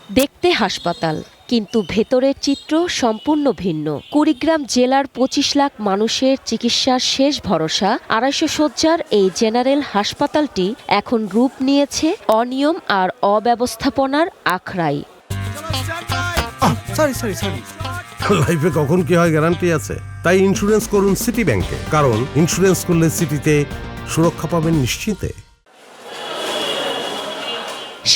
দেখতে হাসপাতাল, কিন্তু ভেতরের চিত্র সম্পূর্ণ ভিন্ন। কুড়িগ্রাম জেলার ২৫ লাখ মানুষের চিকিৎসার শেষ ভরসা ২৫০ শয্যার এই জেনারেল হাসপাতালটি এখন রূপ নিয়েছে অনিয়ম আর অব্যবস্থাপনার আখড়ায়। লাইফে কখন কি হয় গ্যারান্টি আছে? তাই ইন্স্যুরেন্স করুন সিটি ব্যাংকে, কারণ ইন্স্যুরেন্স করলে সিটিতে সুরক্ষা পাবেন নিশ্চিন্তে।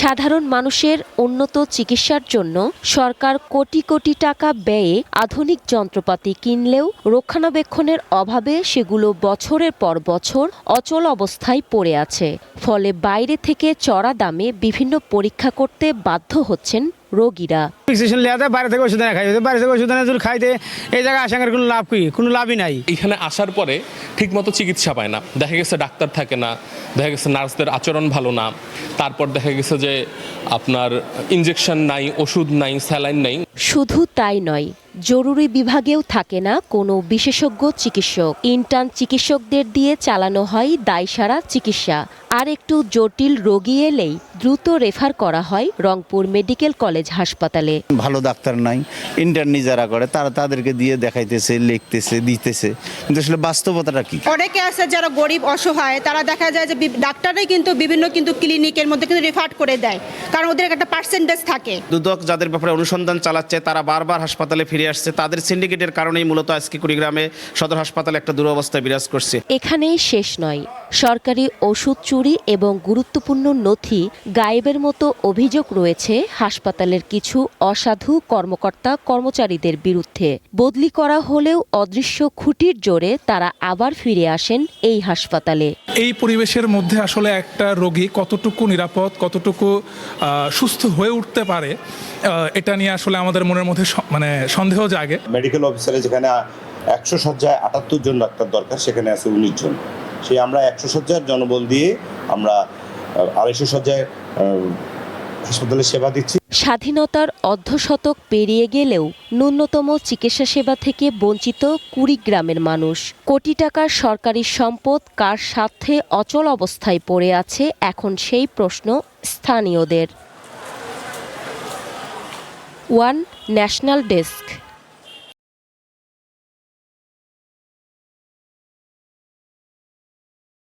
সাধারণ মানুষের উন্নত চিকিৎসার জন্য সরকার কোটি কোটি টাকা ব্যয়ে আধুনিক যন্ত্রপাতি কিনলেও রক্ষণাবেক্ষণের অভাবে সেগুলো বছরের পর বছর অচল অবস্থায় পড়ে আছে। ফলে বাইরে থেকে চড়া দামে বিভিন্ন পরীক্ষা করতে বাধ্য হচ্ছেন রোগীরা। বাইরে থেকে ওষুধ খাই, বাইরে থেকে ওষুধ খাইতে এই জায়গায় আসার কোনো লাভ কি? কোনো লাভই নাই। এখানে আসার পরে ঠিকমতো চিকিৎসা পায় না, দেখা গেছে ডাক্তার থাকে না, দেখা গেছে নার্সদের আচরণ ভালো না, তারপর দেখা গেছে যে আপনার ইনজেকশন নাই, ওষুধ নাই, স্যালাইন নাই। শুধু তাই নয়, জরুরি বিভাগেও থাকে না কোনো বিশেষজ্ঞ চিকিৎসক। ইন্টার্ন চিকিৎসকদের দিয়ে চালানো হয় দায়সারা চিকিৎসা। আর একটু জটিল রোগী এলেই দ্রুত রেফার করা হয় রংপুর মেডিকেল কলেজ হাসপাতালে। ভালো ডাক্তার নাই, ইন্টার্নি যারা করে তারা তাদেরকে দিয়ে দেখাইতেছে, লিখতেছে, দিতেছে, কিন্তু আসলে বাস্তবতাটা কি? অনেকে আছে যারা গরিব অসহায়, তারা দেখা যায় যে ডাক্তাররাই কিন্তু বিভিন্ন ক্লিনিকের মধ্যে কিন্তু রেফার করে দেয়, কারণ ওদের একটা পার্সেন্টেজ থাকে। দুদক যাদের ব্যাপারে অনুসন্ধান চালাচ্ছে তারা বারবার হাসপাতালে ফিরে আসছে। তাদের সিন্ডিকেটের কারণেই মূলত আজকে কুড়িগ্রামে সদর হাসপাতালে একটা দুরবস্থায় বিরাজ করছে। এখানেই শেষ নয়, সরকারি ওষুধ চুরি এবং গুরুত্বপূর্ণ নথি গায়েবের মতো অভিযোগ রয়েছে হাসপাতালের কিছু অসাধু কর্মকর্তা কর্মচারীদের বিরুদ্ধে। বদলি করা হলেও অদৃশ্য খুঁটির জোরে তারা আবার ফিরে আসেন এই হাসপাতালে। এই পরিবেশের মধ্যে আসলে একটা রোগী কতটুকু নিরাপদ, কতটুকু সুস্থ হয়ে উঠতে পারে, এটা নিয়ে আসলে আমাদের মনের মধ্যে সন্দেহ জাগে। মেডিকেল অফিসারে যেখানে ১০০ শয্যায় ৭৮ জন ডাক্তার দরকার, সেখানে আছে ১৯ জন। সেই আমরা ১০০ শয্যার জনবল দিয়ে আমরা ২৫০ শয্যায় হাসপাতালে সেবা দিচ্ছি। স্বাধীনতার অর্ধশতক পেরিয়ে গেলেও ন্যূনতম চিকিৎসা সেবা থেকে বঞ্চিত কুড়িগ্রামের মানুষ। কোটি টাকার সরকারি সম্পদ কার স্বার্থে অচল অবস্থায় পড়ে আছে, এখন সেই প্রশ্ন স্থানীয়দের। One national desk.